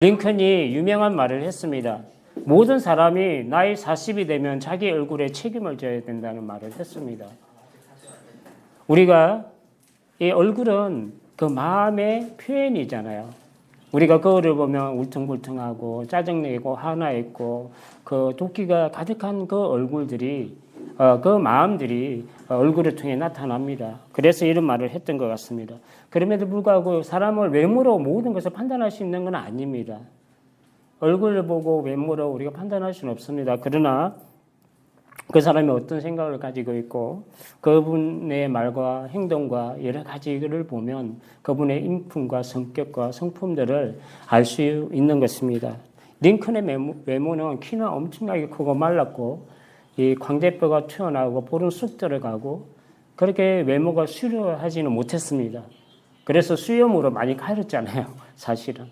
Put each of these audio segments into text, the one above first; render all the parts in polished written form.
링컨이 유명한 말을 했습니다. 모든 사람이 나이 40이 되면 자기 얼굴에 책임을 져야 된다는 말을 했습니다. 우리가 이 얼굴은 그 마음의 표현이잖아요. 우리가 거울을 보면 울퉁불퉁하고 짜증내고 화나있고 그 도끼가 가득한 그 얼굴들이 그 마음들이 얼굴을 통해 나타납니다. 그래서 이런 말을 했던 것 같습니다. 그럼에도 불구하고 사람을 외모로 모든 것을 판단할 수 있는 건 아닙니다. 얼굴을 보고 외모로 우리가 판단할 수는 없습니다. 그러나 그 사람이 어떤 생각을 가지고 있고 그분의 말과 행동과 여러 가지를 보면 그분의 인품과 성격과 성품들을 알 수 있는 것입니다. 링컨의 외모는 키는 엄청나게 크고 말랐고 이 광대뼈가 튀어나오고 볼은 쑥 들어가고 그렇게 외모가 수려하지는 못했습니다. 그래서 수염으로 많이 가렸잖아요, 사실은.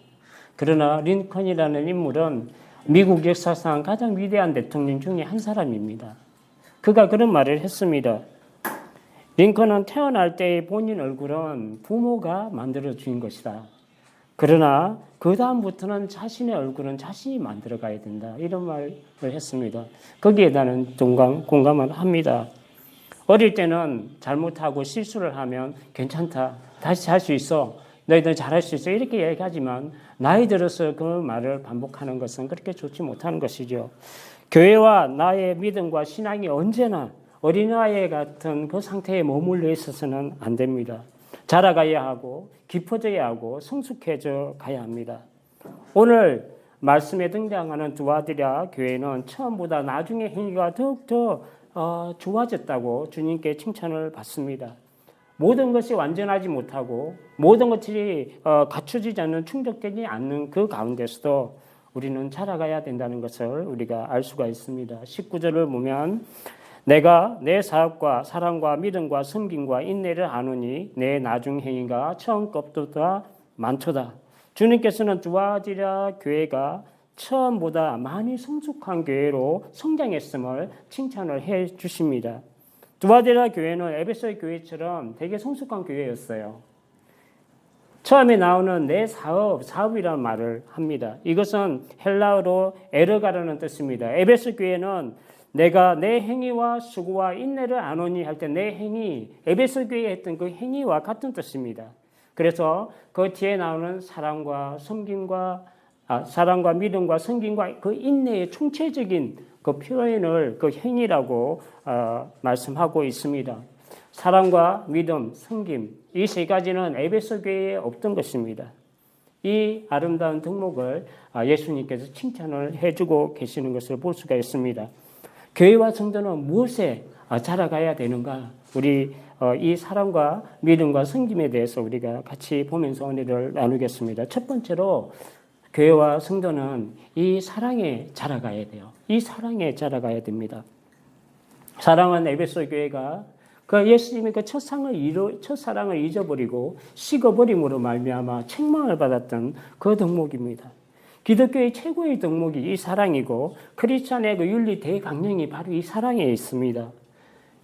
그러나 링컨이라는 인물은 미국 역사상 가장 위대한 대통령 중에 한 사람입니다. 그가 그런 말을 했습니다. 링컨은 태어날 때의 본인 얼굴은 부모가 만들어준 것이다. 그러나 그 다음부터는 자신의 얼굴은 자신이 만들어가야 된다. 이런 말을 했습니다. 거기에 나는 공감을 합니다. 어릴 때는 잘못하고 실수를 하면 괜찮다. 다시 할 수 있어. 너희들 잘할 수 있어. 이렇게 얘기하지만 나이 들어서 그 말을 반복하는 것은 그렇게 좋지 못하는 것이죠. 교회와 나의 믿음과 신앙이 언제나 어린아이 같은 그 상태에 머물러 있어서는 안 됩니다. 자라가야 하고 깊어져야 하고 성숙해져 가야 합니다. 오늘 말씀에 등장하는 두아디라 교회는 처음보다 나중에 행위가 더욱더 좋아졌다고 주님께 칭찬을 받습니다. 모든 것이 완전하지 못하고 모든 것이 갖춰지지 않는 충족되지 않는 그 가운데서도 우리는 자라가야 된다는 것을 우리가 알 수가 있습니다. 19절을 보면 내가 내 사업과 사랑과 믿음과 섬김과 인내를 아노니 내 나중 행위가 처음 것보다 많도다. 주님께서는 두아디라 교회가 처음보다 많이 성숙한 교회로 성장했음을 칭찬을 해 주십니다. 두아디라 교회는 에베소 교회처럼 되게 성숙한 교회였어요. 처음에 나오는 내 사업이라는 말을 합니다. 이것은 헬라어로 에르가라는 뜻입니다. 에베소 교회는 내가 내 행위와 수고와 인내를 아노니 할 때 내 행위, 에베소 교회에 했던 그 행위와 같은 뜻입니다. 그래서 그 뒤에 나오는 사랑과 믿음과 섬김과 그 인내의 총체적인 그 표현을 그 행위라고 말씀하고 있습니다. 사랑과 믿음, 섬김 이 세 가지는 에베소 교회에 없던 것입니다. 이 아름다운 덕목을 예수님께서 칭찬을 해주고 계시는 것을 볼 수가 있습니다. 교회와 성도는 무엇에 자라가야 되는가? 우리 이 사랑과 믿음과 섬김에 대해서 우리가 같이 보면서 은혜를 나누겠습니다. 첫 번째로 교회와 성도는 이 사랑에 자라가야 돼요. 이 사랑에 자라가야 됩니다. 사랑은 에베소 교회가 그 예수님의 그 첫사랑을 잊어버리고 식어버림으로 말미암아 책망을 받았던 그 덕목입니다. 기독교의 최고의 덕목이 이 사랑이고 크리스찬의 그 윤리 대강령이 바로 이 사랑에 있습니다.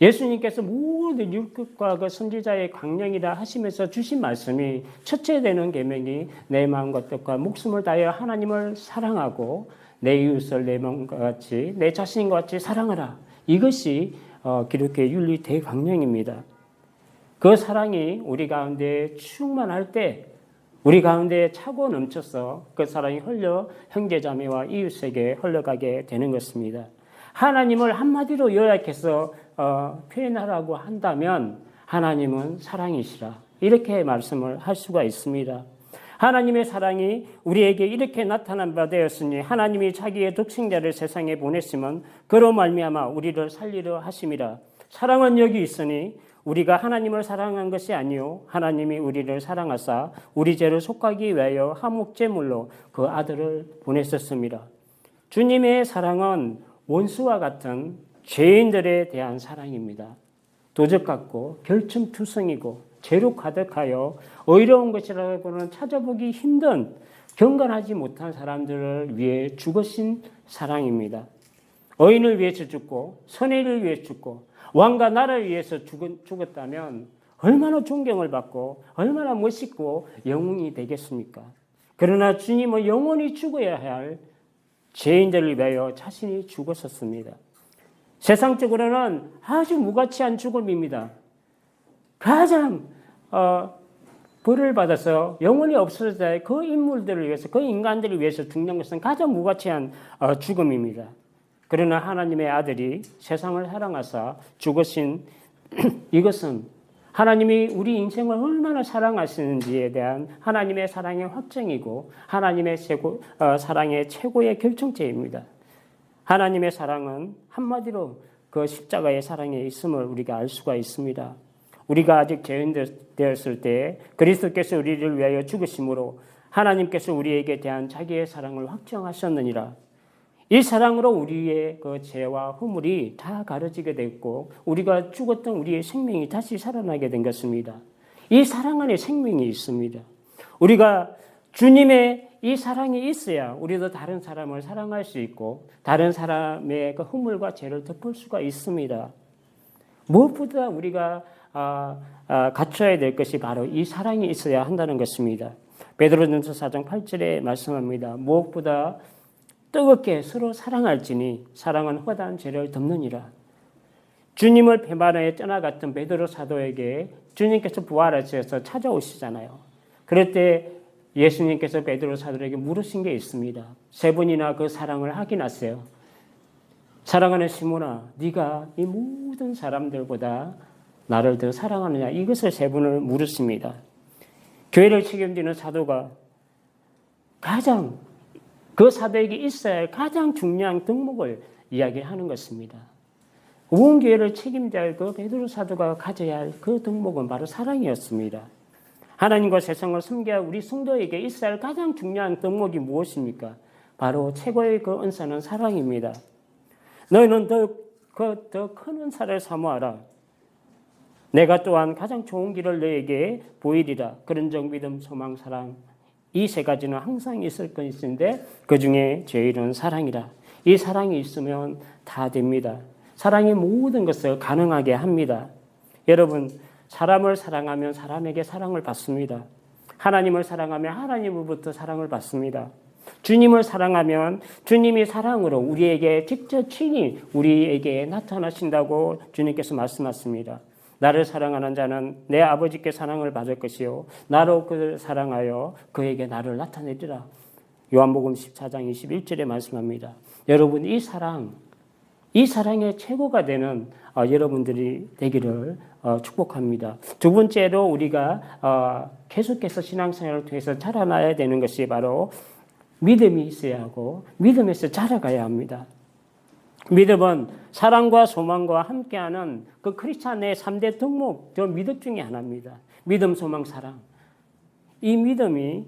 예수님께서 모든 율법과 그 선지자의 강령이라 하시면서 주신 말씀이 첫째 되는 계명이 내 마음과 뜻과 목숨을 다하여 하나님을 사랑하고 내 이웃을 내 마음과 같이 내 자신과 같이 사랑하라. 이것이 기독교의 윤리 대강령입니다. 그 사랑이 우리 가운데 충만할 때 우리 가운데 차고 넘쳐서 그 사랑이 흘려 형제자매와 이웃에게 흘러가게 되는 것입니다. 하나님을 한마디로 요약해서 표현하라고 한다면 하나님은 사랑이시라 이렇게 말씀을 할 수가 있습니다. 하나님의 사랑이 우리에게 이렇게 나타난 바 되었으니 하나님이 자기의 독생자를 세상에 보냈으면 그로 말미암아 우리를 살리려 하심이라. 사랑은 여기 있으니 우리가 하나님을 사랑한 것이 아니요 하나님이 우리를 사랑하사 우리 죄를 속하기 위하여 화목제물로 그 아들을 보냈었습니다. 주님의 사랑은 원수와 같은 죄인들에 대한 사랑입니다. 도적 같고 결점투성이고 죄로 가득하여 의로운 것이라고는 찾아보기 힘든 경건하지 못한 사람들을 위해 죽으신 사랑입니다. 의인을 위해서 죽고 선의를 위해 죽고 왕과 나라를 위해서 죽었다면 얼마나 존경을 받고 얼마나 멋있고 영웅이 되겠습니까? 그러나 주님은 영원히 죽어야 할 죄인들을 위하여 자신이 죽었었습니다. 세상적으로는 아주 무가치한 죽음입니다. 가장 벌을 받아서 영원히 없어져야 할 그 인물들을 위해서, 그 인간들을 위해서 죽는 것은 가장 무가치한 죽음입니다. 그러나 하나님의 아들이 세상을 사랑하사 죽으신 이것은 하나님이 우리 인생을 얼마나 사랑하시는지에 대한 하나님의 사랑의 확증이고 하나님의 사랑의 최고의 결정체입니다. 하나님의 사랑은 한마디로 그 십자가의 사랑에 있음을 우리가 알 수가 있습니다. 우리가 아직 죄인 되었을 때 그리스도께서 우리를 위하여 죽으심으로 하나님께서 우리에게 대한 자기의 사랑을 확정하셨느니라. 이 사랑으로 우리의 그 죄와 허물이 다 가려지게 됐고 우리가 죽었던 우리의 생명이 다시 살아나게 된 것입니다. 이 사랑 안에 생명이 있습니다. 우리가 주님의 이 사랑이 있어야 우리도 다른 사람을 사랑할 수 있고 다른 사람의 그 허물과 죄를 덮을 수가 있습니다. 무엇보다 우리가 갖춰야 될 것이 바로 이 사랑이 있어야 한다는 것입니다. 베드로전서 4장 8절에 말씀합니다. 무엇보다 뜨겁게 서로 사랑할지니 사랑은 허다한 죄를 덮느니라. 주님을 배반하여 떠나갔던 베드로 사도에게 주님께서 부활하셔서 찾아오시잖아요. 그럴 때 예수님께서 베드로 사도에게 물으신 게 있습니다. 3번이나 그 사랑을 확인하세요. 사랑하는 시몬아, 네가 이 모든 사람들보다 나를 더 사랑하느냐? 이것을 3번을 물었습니다. 교회를 책임지는 사도가 가장 그 사도에게 있어야 할 가장 중요한 덕목을 이야기하는 것입니다. 온 교회를 책임져야 할 그 베드로 사도가 가져야 할 그 덕목은 바로 사랑이었습니다. 하나님과 세상을 섬겨야 우리 성도에게 있어야 할 가장 중요한 덕목이 무엇입니까? 바로 최고의 그 은사는 사랑입니다. 너희는 더 큰 은사를 사모하라. 내가 또한 가장 좋은 길을 너에게 보이리라. 그런즉 믿음, 소망, 사랑 이 3가지는 항상 있을 것인데 그 중에 제일은 사랑이라. 이 사랑이 있으면 다 됩니다. 사랑이 모든 것을 가능하게 합니다. 여러분, 사람을 사랑하면 사람에게 사랑을 받습니다. 하나님을 사랑하면 하나님으로부터 사랑을 받습니다. 주님을 사랑하면 주님이 사랑으로 우리에게 직접 친히 우리에게 나타나신다고 주님께서 말씀하십니다. 나를 사랑하는 자는 내 아버지께 사랑을 받을 것이요 나로 그를 사랑하여 그에게 나를 나타내리라. 요한복음 14장 21절에 말씀합니다. 여러분, 이 사랑의 최고가 되는 여러분들이 되기를 축복합니다. 두 번째로 우리가 계속해서 신앙생활을 통해서 자라나야 되는 것이 바로 믿음이 있어야 하고 믿음에서 자라가야 합니다. 믿음은 사랑과 소망과 함께하는 그 크리스찬의 3대 덕목, 저 믿음 중에 하나입니다. 믿음, 소망, 사랑. 이 믿음이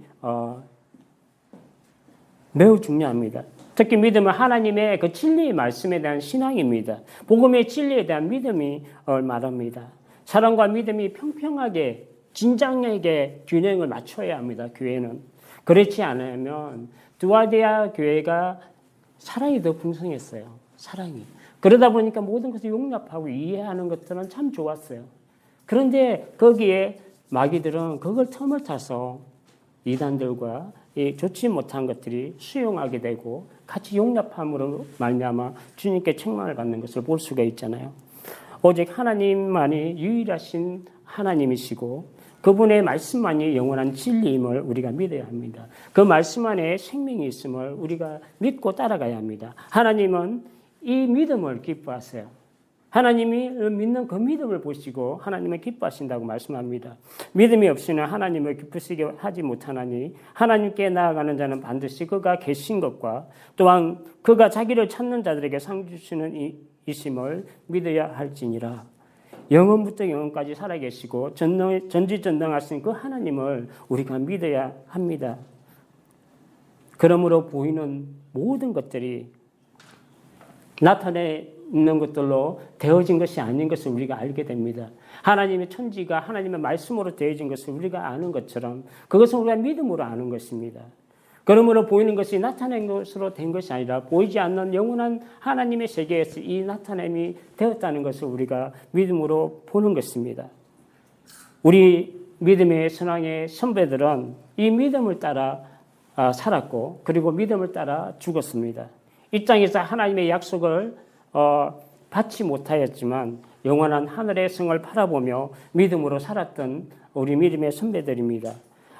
매우 중요합니다. 특히 믿음은 하나님의 그 진리의 말씀에 대한 신앙입니다. 복음의 진리에 대한 믿음이 말합니다. 사랑과 믿음이 평평하게 진정하게 균형을 맞춰야 합니다. 교회는. 그렇지 않으면 두아디아 교회가 사랑이 더 풍성했어요. 사랑이. 그러다 보니까 모든 것을 용납하고 이해하는 것들은 참 좋았어요. 그런데 거기에 마귀들은 그걸 틈을 타서 이단들과 이 좋지 못한 것들이 수용하게 되고 같이 용납함으로 말미암아 주님께 책망을 받는 것을 볼 수가 있잖아요. 오직 하나님만이 유일하신 하나님이시고 그분의 말씀만이 영원한 진리임을 우리가 믿어야 합니다. 그 말씀 안에 생명이 있음을 우리가 믿고 따라가야 합니다. 하나님은 이 믿음을 기뻐하세요. 하나님이 믿는 그 믿음을 보시고 하나님은 기뻐하신다고 말씀합니다. 믿음이 없이는 하나님을 기쁘시게 하지 못하나니 하나님께 나아가는 자는 반드시 그가 계신 것과 또한 그가 자기를 찾는 자들에게 상 주시는 이심을 믿어야 할지니라. 영원부터 영원까지 살아계시고 전지전능하신 그 하나님을 우리가 믿어야 합니다. 그러므로 보이는 모든 것들이 나타내 있는 것들로 되어진 것이 아닌 것을 우리가 알게 됩니다. 하나님의 천지가 하나님의 말씀으로 되어진 것을 우리가 아는 것처럼 그것은 우리가 믿음으로 아는 것입니다. 그러므로 보이는 것이 나타낸 것으로 된 것이 아니라 보이지 않는 영원한 하나님의 세계에서 이 나타냄이 되었다는 것을 우리가 믿음으로 보는 것입니다. 우리 믿음의 신앙의 선배들은 이 믿음을 따라 살았고 그리고 믿음을 따라 죽었습니다. 이 땅에서 하나님의 약속을 받지 못하였지만 영원한 하늘의 성을 바라보며 믿음으로 살았던 우리 믿음의 선배들입니다.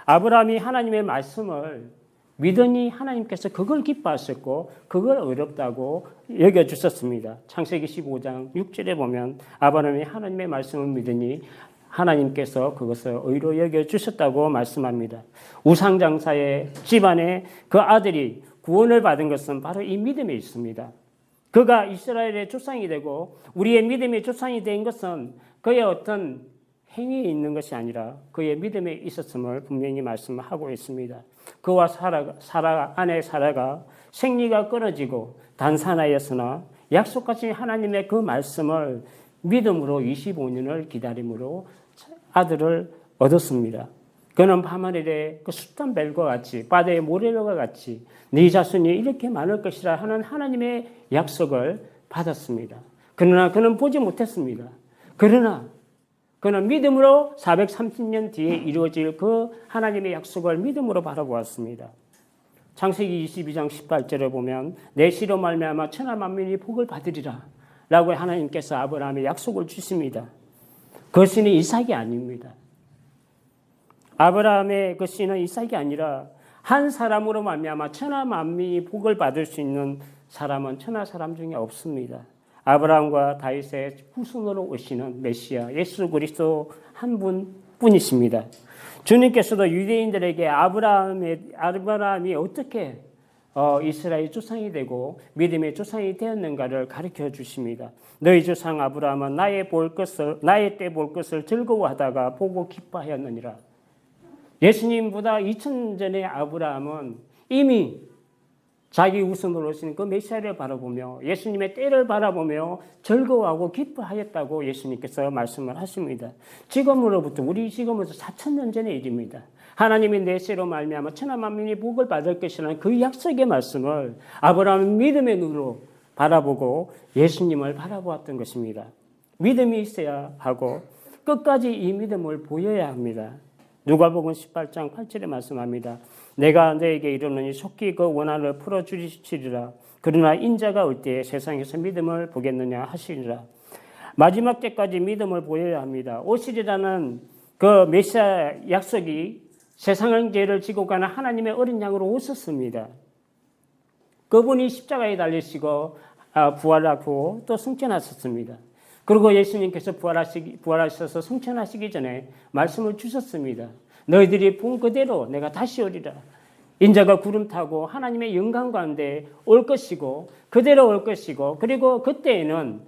아브라함이 하나님의 말씀을 믿으니 하나님께서 그걸 기뻐하셨고 그걸 어렵다고 여겨주셨습니다. 창세기 15장 6절에 보면 아브라함이 하나님의 말씀을 믿으니 하나님께서 그것을 의로 여겨주셨다고 말씀합니다. 우상장사의 집안에 그 아들이 구원을 받은 것은 바로 이 믿음에 있습니다. 그가 이스라엘의 조상이 되고 우리의 믿음의 조상이 된 것은 그의 어떤 행위에 있는 것이 아니라 그의 믿음에 있었음을 분명히 말씀하고 있습니다. 그와 아내 사라가 생리가 끊어지고 단산하였으나 약속하신 하나님의 그 말씀을 믿음으로 25년을 기다림으로 아들을 얻었습니다. 그는 밤하늘에 그 숱한 별과 같이 바다의 모래와 같이 네 자손이 이렇게 많을 것이라 하는 하나님의 약속을 받았습니다. 그러나 그는 보지 못했습니다. 그러나 그는 믿음으로 430년 뒤에 이루어질 그 하나님의 약속을 믿음으로 바라보았습니다. 창세기 22장 18절에 보면 내 씨로 말미암아 천하 만민이 복을 받으리라 라고 하나님께서 아브라함의 약속을 주십니다. 그 씨는 이삭이 아닙니다. 아브라함의 그 씨는 이삭이 아니라 한 사람으로 말미암아 천하 만민이 복을 받을 수 있는 사람은 천하 사람 중에 없습니다. 아브라함과 다윗의 후손으로 오시는 메시아 예수 그리스도 한 분뿐이십니다. 주님께서도 유대인들에게 아브라함이 어떻게 이스라엘 조상이 되고 믿음의 조상이 되었는가를 가르쳐 주십니다. 너희 조상 아브라함은 나의 때 볼 것을 즐거워하다가 보고 기뻐하였느니라. 예수님보다 2000년 전의 아브라함은 이미 자기 우선으로 오시는 그 메시아를 바라보며 예수님의 때를 바라보며 즐거워하고 기뻐하였다고 예수님께서 말씀을 하십니다. 우리 지금으로부터 4000년 전의 일입니다. 하나님이 내 씨로 말미암아 천하 만민이 복을 받을 것이라는 그 약속의 말씀을 아브라함은 믿음의 눈으로 바라보고 예수님을 바라보았던 것입니다. 믿음이 있어야 하고 끝까지 이 믿음을 보여야 합니다. 누가복음 18장 8절에 말씀합니다. 내가 너에게 이르노니 속히 그 원한을 풀어주시리라. 그러나 인자가 올 때에 세상에서 믿음을 보겠느냐 하시리라. 마지막 때까지 믿음을 보여야 합니다. 오시리라는 그 메시아 약속이 세상의 죄를 지고 가는 하나님의 어린 양으로 오셨습니다. 그분이 십자가에 달리시고 부활하고 또 승천하셨습니다. 그리고 예수님께서 부활하셔서 승천하시기 전에 말씀을 주셨습니다. 너희들이 본 그대로 내가 다시 오리라. 인자가 구름 타고 하나님의 영광 가운데 올 것이고 그대로 올 것이고 그리고 그때에는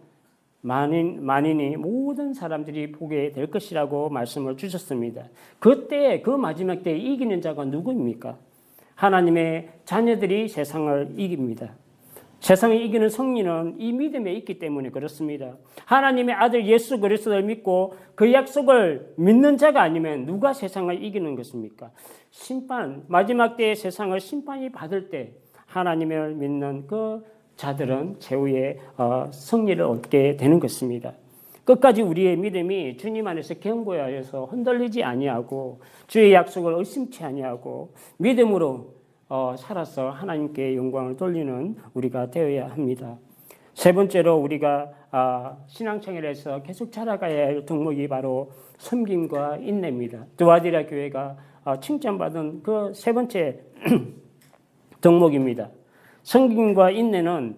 만인이 모든 사람들이 보게 될 것이라고 말씀을 주셨습니다. 그때 그 마지막 때에 이기는 자가 누구입니까? 하나님의 자녀들이 세상을 이깁니다. 세상을 이기는 승리는 이 믿음에 있기 때문에 그렇습니다. 하나님의 아들 예수 그리스도를 믿고 그 약속을 믿는 자가 아니면 누가 세상을 이기는 것입니까? 마지막 때에 세상을 심판이 받을 때 하나님을 믿는 그 자들은 최후의 승리를 얻게 되는 것입니다. 끝까지 우리의 믿음이 주님 안에서 견고하여서 흔들리지 아니하고 주의 약속을 의심치 아니하고 믿음으로 살아서 하나님께 영광을 돌리는 우리가 되어야 합니다. 세 번째로 우리가 신앙생활에서 계속 자라가야 할 덕목이 바로 섬김과 인내입니다. 두아디라 교회가 칭찬받은 그 세 번째 덕목입니다. 섬김과 인내는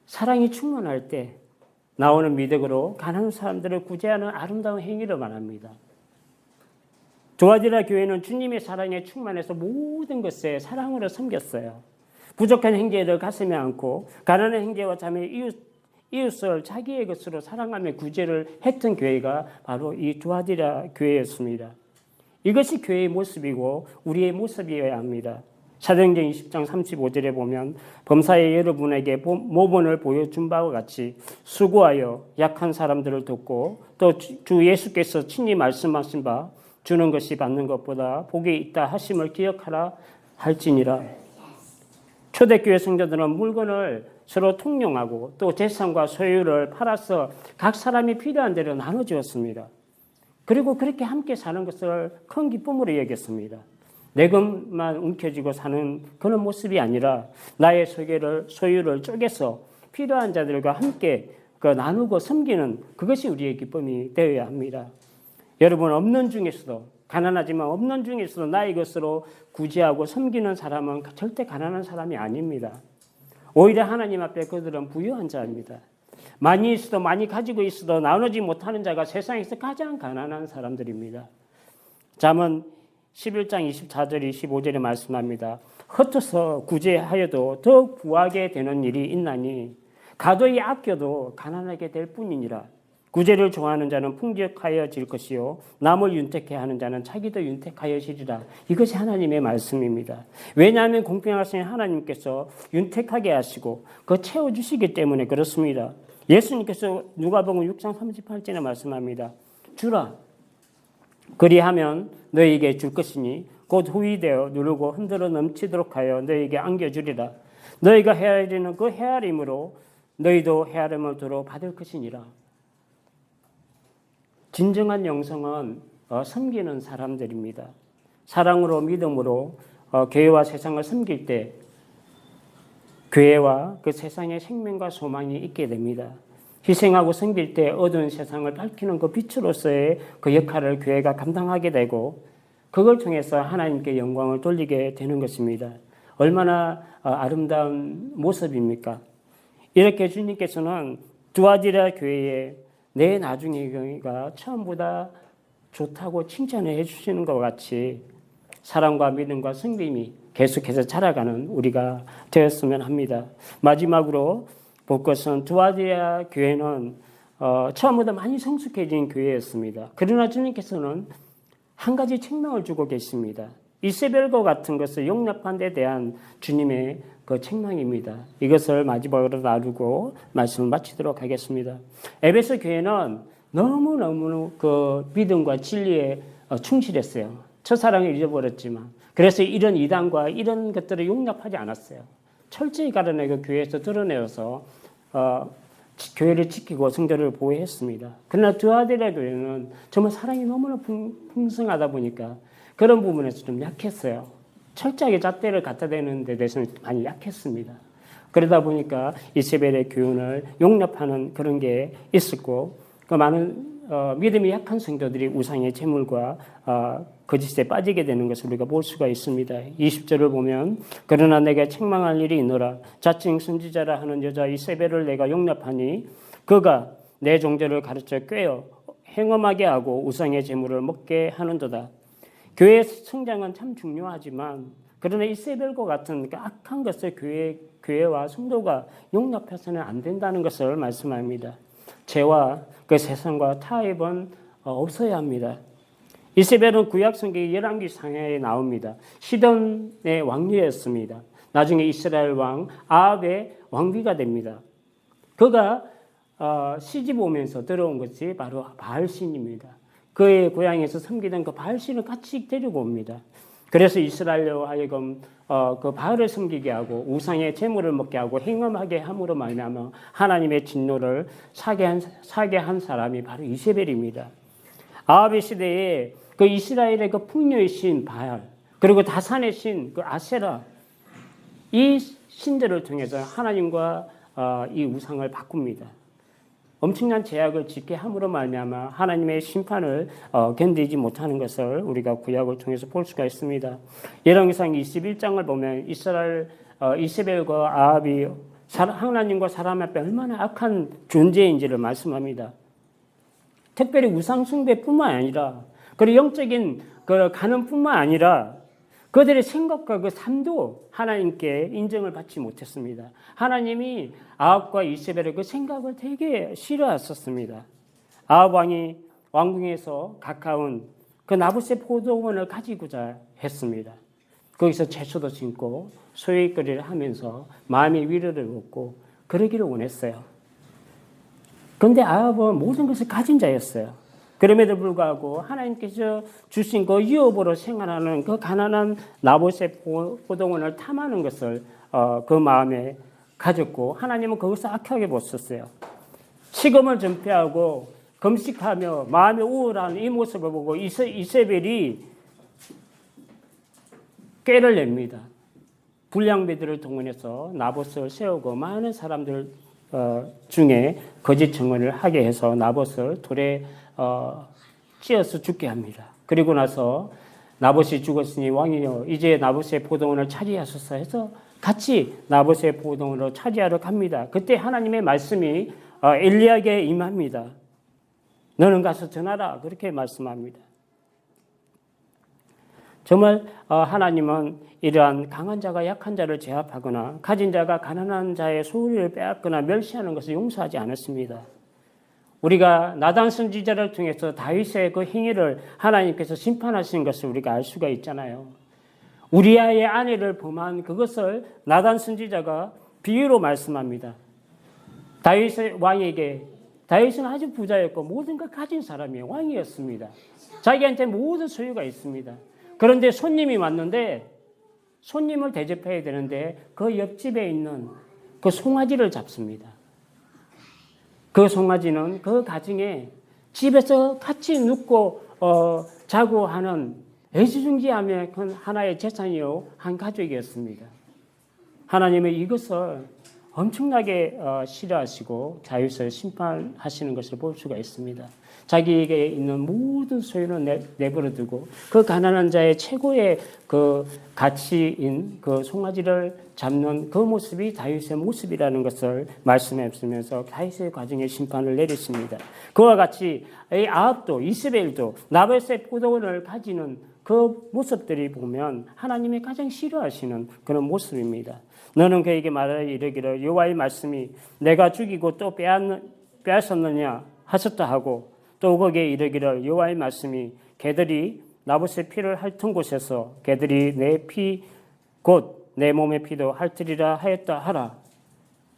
사랑이 충만할 때 나오는 미덕으로 가난한 사람들을 구제하는 아름다운 행위를 말합니다. 두아디라 교회는 주님의 사랑에 충만해서 모든 것에 사랑으로 섬겼어요. 부족한 형제를 가슴에 안고 가난한 형제와 자매 이웃을 자기의 것으로 사랑하며 구제를 했던 교회가 바로 이 두아디라 교회였습니다. 이것이 교회의 모습이고 우리의 모습이어야 합니다. 사도행전 20장 35절에 보면 범사에 여러분에게 모본을 보여준 바와 같이 수고하여 약한 사람들을 돕고 또 주 예수께서 친히 말씀하신 바 주는 것이 받는 것보다 복이 있다 하심을 기억하라 할지니라. 초대교회 성도들은 물건을 서로 통용하고 또 재산과 소유를 팔아서 각 사람이 필요한 대로 나눠주었습니다. 그리고 그렇게 함께 사는 것을 큰 기쁨으로 여겼습니다. 내 것만 움켜쥐고 사는 그런 모습이 아니라 나의 소유를 쪼개서 필요한 자들과 함께 나누고 섬기는 그것이 우리의 기쁨이 되어야 합니다. 여러분, 없는 중에서도, 가난하지만 없는 중에서도 나의 것으로 구제하고 섬기는 사람은 절대 가난한 사람이 아닙니다. 오히려 하나님 앞에 그들은 부유한 자입니다. 많이 있어도, 많이 가지고 있어도 나누지 못하는 자가 세상에서 가장 가난한 사람들입니다. 잠언 11장 24절 25절에 말씀합니다. 흩어서 구제하여도 더욱 부하게 되는 일이 있나니 가도히 아껴도 가난하게 될 뿐이니라. 구제를 좋아하는 자는 풍족하여질 것이요 남을 윤택해 하는 자는 자기도 윤택하여지리라. 이것이 하나님의 말씀입니다. 왜냐하면 공평하신 하나님께서 윤택하게 하시고 채워주시기 때문에 그렇습니다. 예수님께서 누가복음 6장 38절에 말씀합니다. 주라, 그리하면 너희에게 줄 것이니 곧 후이되어 누르고 흔들어 넘치도록 하여 너희에게 안겨주리라. 너희가 헤아리는 그 헤아림으로 너희도 헤아림을 도로 받을 것이니라. 진정한 영성은 섬기는 사람들입니다. 사랑으로 믿음으로 교회와 세상을 섬길 때 교회와 그 세상의 생명과 소망이 있게 됩니다. 희생하고 섬길 때 어두운 세상을 밝히는 그 빛으로서의 그 역할을 교회가 감당하게 되고 그걸 통해서 하나님께 영광을 돌리게 되는 것입니다. 얼마나 아름다운 모습입니까? 이렇게 주님께서는 두아디라 교회에 내 나중에가 처음보다 좋다고 칭찬해 주시는 것 같이 사랑과 믿음과 섬김이 계속해서 자라가는 우리가 되었으면 합니다. 마지막으로 볼 것은 두아디라 교회는 처음보다 많이 성숙해진 교회였습니다. 그러나 주님께서는 한 가지 책망을 주고 계십니다. 이세벨과 같은 것을 용납한 데 대한 주님의 그 책망입니다. 이것을 마지막으로 나누고 말씀을 마치도록 하겠습니다. 에베소 교회는 너무너무 그 믿음과 진리에 충실했어요. 첫사랑을 잊어버렸지만 그래서 이런 이단과 이런 것들을 용납하지 않았어요. 철저히 가려내고 교회에서 드러내어서 교회를 지키고 성도를 보호했습니다. 그러나 두아디라 교회는 정말 사랑이 너무나 풍성하다 보니까 그런 부분에서 좀 약했어요. 철저하게 잣대를 갖다 대는 데 대해서는 많이 약했습니다. 그러다 보니까 이세벨의 교훈을 용납하는 그런 게 있었고 그 많은 믿음이 약한 성도들이 우상의 제물과 거짓에 빠지게 되는 것을 우리가 볼 수가 있습니다. 20절을 보면 그러나 내가 책망할 일이 있노라. 자칭 선지자라 하는 여자 이세벨을 내가 용납하니 그가 내 종들을 가르쳐 꿰어 행엄하게 하고 우상의 제물을 먹게 하는도다. 교회의 성장은 참 중요하지만 그러나 이세벨과 같은 악한 것을 교회와 성도가 용납해서는 안 된다는 것을 말씀합니다. 죄와 그 세상과 타협은 없어야 합니다. 이세벨은 구약 성경의 열왕기 상하에 나옵니다. 시돈의 왕녀였습니다. 나중에 이스라엘 왕 아합의 왕비가 됩니다. 그가 시집 오면서 들어온 것이 바로 바알신입니다. 그의 고향에서 섬기던 그 바알신을 같이 데리고 옵니다. 그래서 이스라엘로 하여금 그 바알을 섬기게 하고 우상의 제물을 먹게 하고 행음하게 함으로 말미암아 하나님의 진노를 사게 한 사람이 바로 이세벨입니다. 아합의 시대에 그 이스라엘의 그 풍요의 신 바알 그리고 다산의 신 그 아세라 이 신들을 통해서 하나님과 이 우상을 바꿉니다. 엄청난 제약을 짓게 함으로 말미암아 하나님의 심판을 견디지 못하는 것을 우리가 구약을 통해서 볼 수가 있습니다. 열왕기상 21장을 보면 이세벨과 아합이 하나님과 사람 앞에 얼마나 악한 존재인지를 말씀합니다. 특별히 우상 숭배뿐만 아니라 그리고 영적인 그 가늠뿐만 아니라 그들의 생각과 그 삶도 하나님께 인정을 받지 못했습니다. 하나님이 아합과 이세벨의 그 생각을 되게 싫어하셨습니다. 아합 왕이 왕궁에서 가까운 그 나봇의 포도원을 가지고자 했습니다. 거기서 채소도 심고 소유거리를 하면서 마음의 위로를 얻고 그러기를 원했어요. 그런데 아합은 모든 것을 가진 자였어요. 그럼에도 불구하고 하나님께서 주신 그 유업으로 생활하는 그 가난한 나봇의 포도원을 탐하는 것을 그 마음에 가졌고 하나님은 그것을 악하게 보셨어요. 식음을 전폐하고 금식하며 마음이 우울한 이 모습을 보고 이세벨이 꾀를 냅니다. 불량배들을 동원해서 나봇을 세우고 많은 사람들 중에 거짓 증언을 하게 해서 나봇을 돌에 찧어서 죽게 합니다. 그리고 나서 나봇이 죽었으니 왕이여 이제 나봇의 포도원을 차지하소서 해서 같이 나봇의 포도원으로 차지하러 갑니다. 그때 하나님의 말씀이 엘리야에게 임합니다. 너는 가서 전하라 그렇게 말씀합니다. 정말 하나님은 이러한 강한 자가 약한 자를 제압하거나 가진 자가 가난한 자의 소유를 빼앗거나 멸시하는 것을 용서하지 않았습니다. 우리가 나단 선지자를 통해서 다윗의 그 행위를 하나님께서 심판하신 것을 우리가 알 수가 있잖아요. 우리아의 아내를 범한 그것을 나단 선지자가 비유로 말씀합니다. 다윗의 왕에게 다윗은 아주 부자였고 모든 걸 가진 사람이에요. 왕이었습니다. 자기한테 모든 소유가 있습니다. 그런데 손님이 왔는데 손님을 대접해야 되는데 그 옆집에 있는 그 송아지를 잡습니다. 그 송아지는 그 가정에 집에서 같이 눕고 자고 하는 애지중지하며 하나의 재산이요 한 가족이었습니다. 하나님은 이것을 엄청나게 싫어하시고 다윗을 심판하시는 것을 볼 수가 있습니다. 자기에게 있는 모든 소유는 내버려 두고 그 가난한 자의 최고의 그 가치인 그 송아지를 잡는 그 모습이 다윗의 모습이라는 것을 말씀하시면서 다윗의 과정의 심판을 내리십니다. 그와 같이 아합도 이스라엘도 나봇의 포도원을 가지는 그 모습들이 보면 하나님이 가장 싫어하시는 그런 모습입니다. 너는 그에게 말하여 이르기를 여호와의 말씀이 내가 죽이고 또 빼앗았느냐 하셨다 하고 또 거기에 이르기를 여호와의 말씀이 개들이 나봇의 피를 핥은 곳에서 개들이 내 피 곧 내 몸의 피도 핥으리라 하였다 하라.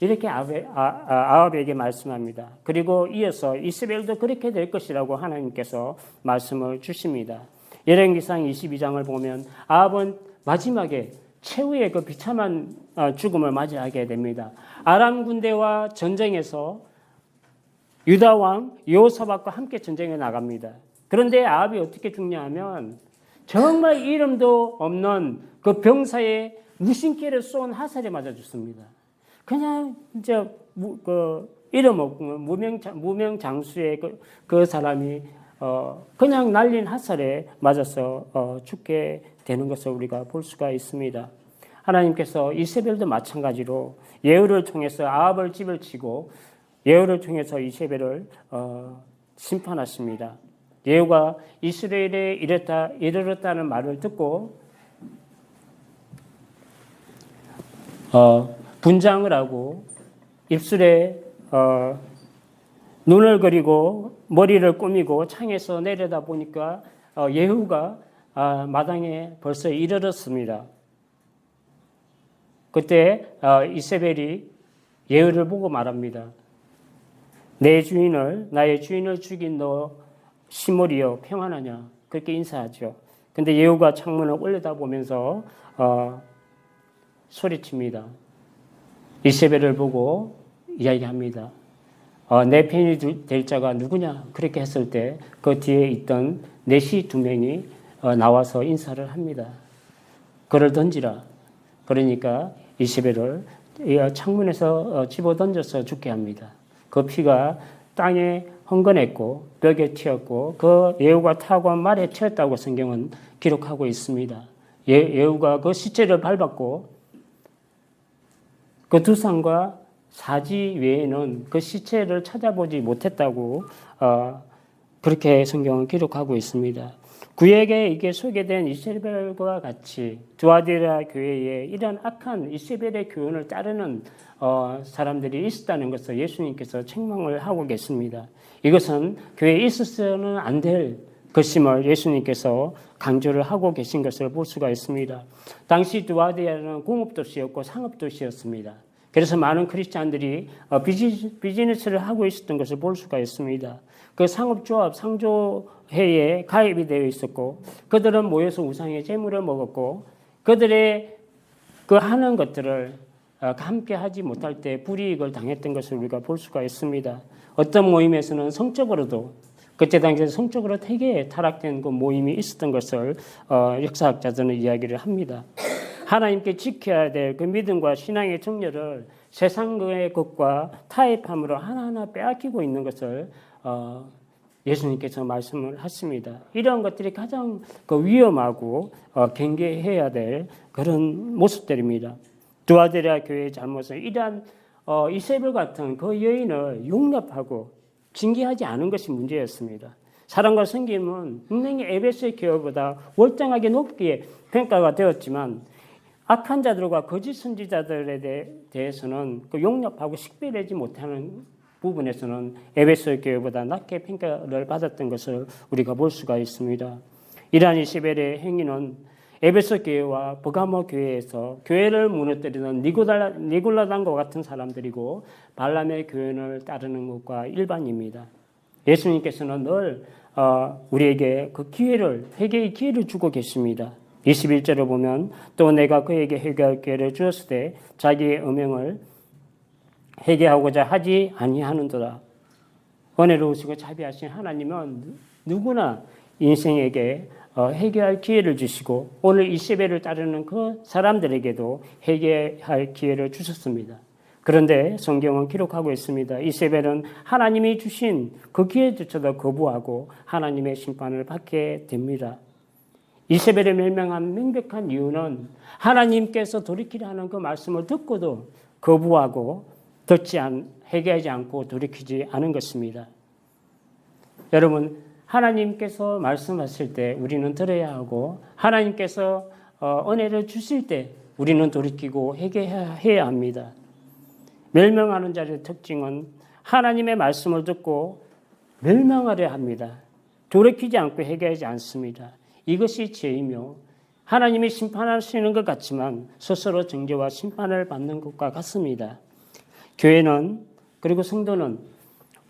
이렇게 아합에게 말씀합니다. 그리고 이어서 이스라엘도 그렇게 될 것이라고 하나님께서 말씀을 주십니다. 열왕기상 22장을 보면 아합은 마지막에 최후의 그 비참한 죽음을 맞이하게 됩니다. 아람 군대와 전쟁에서 유다 왕 여호사밧과 함께 전쟁에 나갑니다. 그런데 아합이 어떻게 죽냐 하면 정말 이름도 없는 그 병사의 무신기를 쏜 화살에 맞아 죽습니다. 그냥 이제 이름 없고 무명 장수의 그 사람이 그냥 날린 화살에 맞아서 죽게 되는 것을 우리가 볼 수가 있습니다. 하나님께서 이세벨도 마찬가지로 예후를 통해서 아합을 집을 치고 예후를 통해서 이세벨을 심판하십니다. 예후가 이스라엘에 이르렀다는 말을 듣고 분장을 하고 입술에 눈을 그리고 머리를 꾸미고 창에서 내려다 보니까 예후가 마당에 벌써 이르렀습니다. 그때 이세벨이 예후를 보고 말합니다. 나의 주인을 죽인 너 시므리여 평안하냐 그렇게 인사하죠. 근데 예후가 창문을 올려다보면서 소리칩니다. 이세벨을 보고 이야기합니다. 내 편이 될 자가 누구냐 그렇게 했을 때 그 뒤에 있던 내시 두 명이 나와서 인사를 합니다. 그를 던지라. 그러니까 이세벨을 창문에서 집어 던져서 죽게 합니다. 그 피가 땅에 흥건했고 벽에 튀었고 그 예후가 타고 한 말에 튀었다고 성경은 기록하고 있습니다. 예후가 그 시체를 밟았고 그 두상과 사지 외에는 그 시체를 찾아보지 못했다고 그렇게 성경은 기록하고 있습니다. 구약에 이게 소개된 이세벨과 같이 두아디라 교회에 이런 악한 이세벨의 교훈을 따르는 사람들이 있었다는 것을 예수님께서 책망을 하고 계십니다. 이것은 교회에 있어서는 안 될 것임을 예수님께서 강조를 하고 계신 것을 볼 수가 있습니다. 당시 두아디라는 공업도시였고 상업도시였습니다. 그래서 많은 크리스찬들이 비즈니스를 하고 있었던 것을 볼 수가 있습니다. 그 상업조합, 상조회에 가입이 되어 있었고 그들은 모여서 우상의 제물을 먹었고 그들의 그 하는 것들을 함께 하지 못할 때 불이익을 당했던 것을 우리가 볼 수가 있습니다. 어떤 모임에서는 성적으로도 그때 당시에 성적으로 되게 타락된 그 모임이 있었던 것을 역사학자들은 이야기를 합니다. 하나님께 지켜야 될 그 믿음과 신앙의 정렬을 세상의 것과 타협함으로 하나하나 빼앗기고 있는 것을 예수님께서 말씀을 하십니다. 이러한 것들이 가장 그 위험하고 경계해야 될 그런 모습들입니다. 두아데라 교회의 잘못은 이러한 이세벨 같은 그 여인을 용납하고 징계하지 않은 것이 문제였습니다. 사랑과 섬김은 분명히 에베소의 교회보다 월등하게 높게 평가가 되었지만 악한 자들과 거짓 선지자들에 대해서는 그 용납하고 식별하지 못하는 부분에서는 에베소 교회보다 낮게 평가를 받았던 것을 우리가 볼 수가 있습니다. 이러한 이세벨의 행위는 에베소 교회와 버가모 교회에서 교회를 무너뜨리는 니골라당과 같은 사람들이고 발람의 교훈을 따르는 것과 일반입니다. 예수님께서는 늘 우리에게 그 기회를, 회개의 기회를 주고 계십니다. 21절을 보면 또 내가 그에게 회개할 기회를 주었을 때 자기의 음행을 회개하고자 하지 아니하는도다. 은혜로우시고 자비하신 하나님은 누구나 인생에게 회개할 기회를 주시고 오늘 이세벨을 따르는 그 사람들에게도 회개할 기회를 주셨습니다. 그런데 성경은 기록하고 있습니다. 이세벨은 하나님이 주신 그 기회조차도 거부하고 하나님의 심판을 받게 됩니다. 이세벨의 멸망한 명백한 이유는 하나님께서 돌이키라 하는 그 말씀을 듣고도 거부하고 회개하지 않고 돌이키지 않은 것입니다. 여러분, 하나님께서 말씀하실 때 우리는 들어야 하고 하나님께서 은혜를 주실 때 우리는 돌이키고 회개해야 합니다. 멸망하는 자의 특징은 하나님의 말씀을 듣고 멸망하려 합니다. 돌이키지 않고 회개하지 않습니다. 이것이 죄이며 하나님이 심판하시는 것 같지만 스스로 정죄와 심판을 받는 것과 같습니다. 교회는 그리고 성도는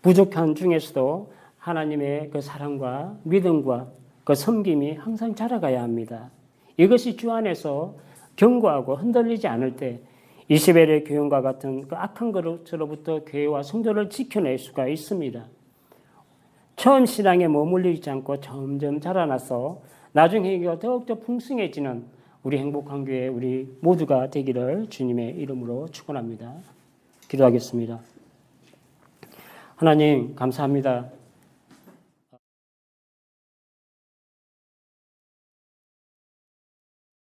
부족한 중에서도 하나님의 그 사랑과 믿음과 그 섬김이 항상 자라가야 합니다. 이것이 주 안에서 견고하고 흔들리지 않을 때 이세벨의 교훈과 같은 그 악한 것으로부터 교회와 성도를 지켜낼 수가 있습니다. 처음 신앙에 머물리지 않고 점점 자라나서 나중에 더욱더 풍성해지는 우리 행복한 교회 우리 모두가 되기를 주님의 이름으로 축원합니다. 기도하겠습니다. 하나님 감사합니다.